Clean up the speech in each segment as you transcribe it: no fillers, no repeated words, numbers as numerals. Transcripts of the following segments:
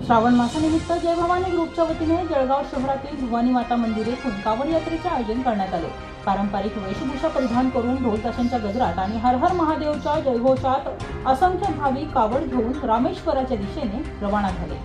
श्रावण मासानिमित्त जय भवानी ग्रुपच्या वतीने जळगाव शहरातील भवानी माता मंदिर येथून कावड यात्रेचे आयोजन करण्यात आले। पारंपरिक वेशभूषा परिधान करून ढोल ताशांच्या गजरात आणि हर हर महादेवच्या जयघोषात असंख्य भाविक कावड घेऊन रामेश्वराच्या दिशेने रवाना झाले।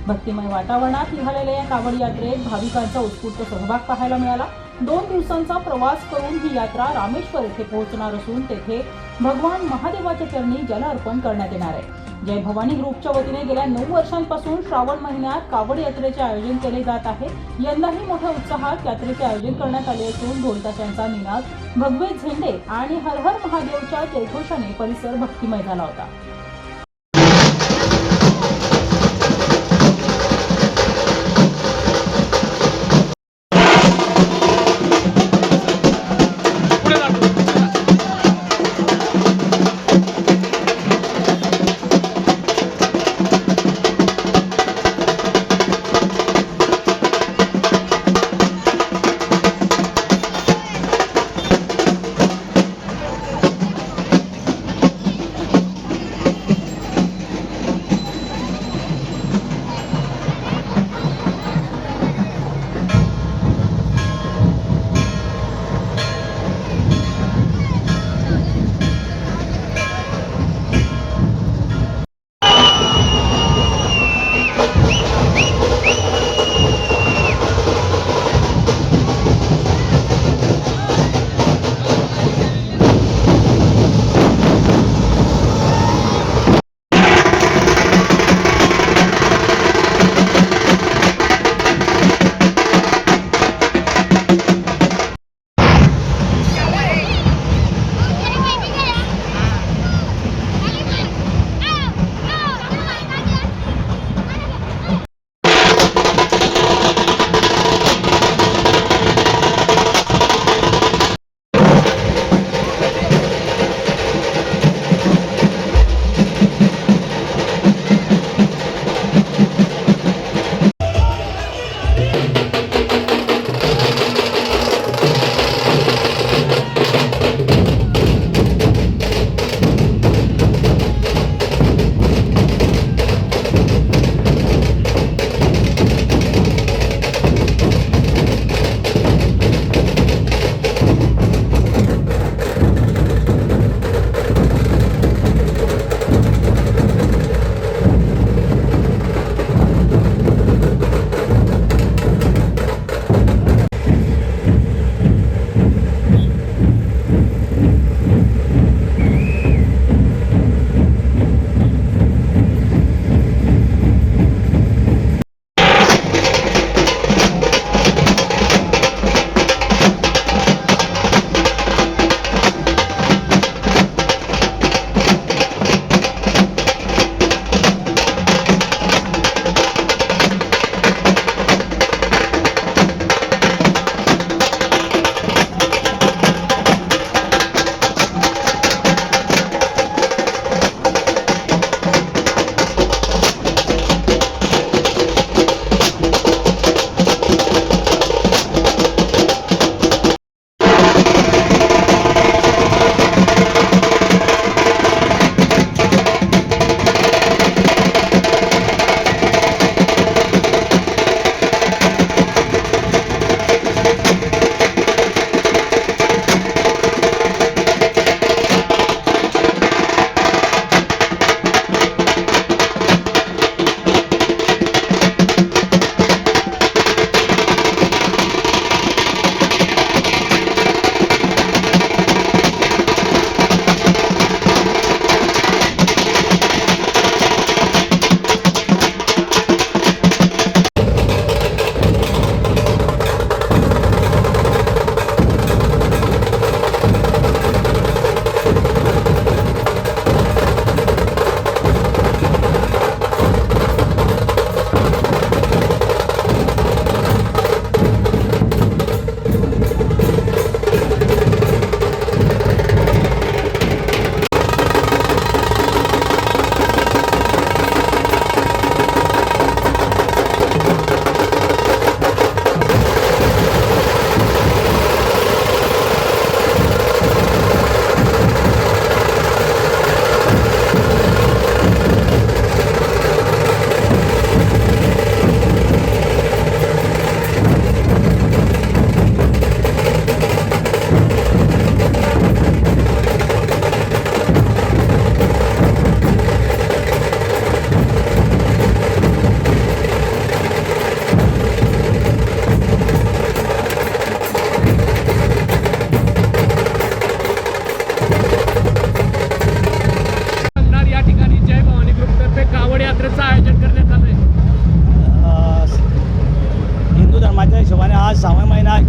भक्तिमय वातावरणात निघालेल्या या कावड यात्रेत भाविकांचा उत्स्फूर्त सहभाग पाहायला मिळाला। 2 दिवसांचा प्रवास करून ही यात्रा रामेश्वर येथे पोहोचणार असून तेथे भगवान महादेवाच्या चरणी जल अर्पण करण्यात येणार आहे। जय भवानी ग्रुपच्या वतीने गेल्या 9 वर्षांपासून श्रावण महिन्यात कावड यात्रेचे आयोजन केले जात आहे। यंदाही मोठ्या उत्साहात यात्रेचे आयोजन करण्यात आले असून ढोल ताशांचा निनाद, भगवे झेंडे आणि हर हर महादेवच्या जयघोषाने परिसर भक्तिमय झाला होता।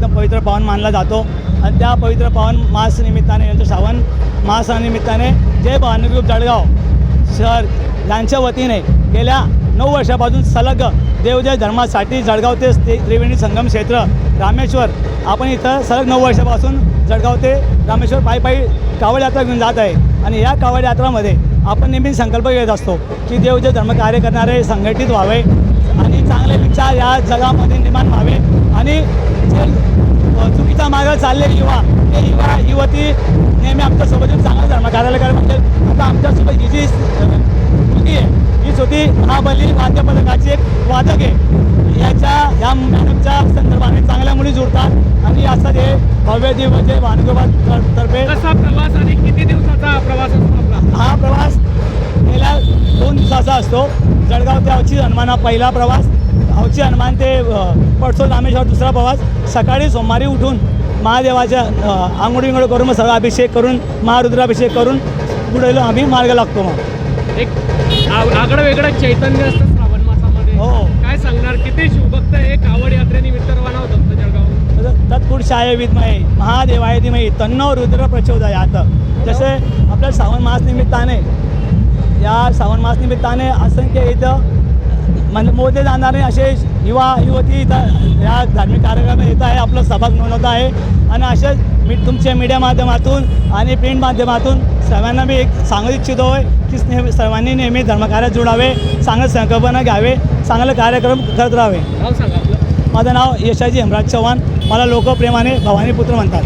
एकदम पवित्र पावन मानला जातो आणि त्या पवित्र पावन मास निमित्ताने यांच्या श्रावण मासानिमित्ताने जय भवानी ग्रुप जळगाव शहर यांच्या वतीने गेल्या 9 वर्षापासून सलग देवजय धर्मासाठी जळगाव ते त्रिवेणी संगम क्षेत्र रामेश्वर आपण इथं सलग 9 वर्षापासून जळगाव ते रामेश्वर पायी कावड यात्रा घेऊन जात आहे आणि या कावड यात्रामध्ये आपण नेहमी संकल्प घेत असतो की देवजय धर्म कार्य करणारे संघटित व्हावे आणि चांगले विचार या जगामध्ये निर्माण व्हावे आणि जे चुकीचा मार्ग चाललेले युवा युवती नेहमी आमच्यासोबत चांगलं धर्म कार्याला करायला म्हणजे आता आमच्यासोबत ही जी मुलगी आहे ही छोटी महाबली वाद्य पथकाची एक वादक आहे या मॅडमच्या संदर्भाने चांगल्या मुली जुळतात आणि असं हे भव्य दिवस भानुगोपातर्फे कसा प्रवास आणि किती दिवसाचा प्रवास असतो आपला? हा प्रवास गेल्या 2 दिवसाचा असतो. जळगाव ते अवची हनुमान हा पहिला प्रवास, अवची हनुमान ते पडसोल रामेश्वर दुसरा प्रवास. सकाळी सोमवारी उठून महादेवाच्या आंघोळ विंगोळ करून मग सगळा अभिषेक करून महारुद्राभिषेक करून पुढे आम्ही मार्ग लागतो. मग एक आगळं वेगळं चैतन्य असतं श्रावण मासामध्ये. हो. काय सांगणार, किती शिवभक्त हे कावड यात्रेनिमित्त रवाना होत असतं जळगाव? तत्पुरुषाय विद्महे महादेवाय धीमहि तन्नो रुद्र प्रचोदयात. जसे आपल्या श्रावण मास निमित्ताने असंख्य इथं म्हणजे मोजले जाणारे असे युवा युवती इथं या धार्मिक कार्यक्रमात येत आहे, आपलं सहभाग नोंदवत आहे आणि असेच मी तुमच्या मीडिया माध्यमातून आणि प्रिंट माध्यमातून सर्वांना मी एक सांगू इच्छितो आहे की सर्वांनी नेहमी धर्मकार्यात जुळावे, चांगलं संकल्पना घ्यावे, चांगलं कार्यक्रम करत राहावे. नाव सांगा आपलं. माझं नाव यशाजी हेमराज चव्हाण, मला लोक प्रेमाने भवानी पुत्र म्हणतात.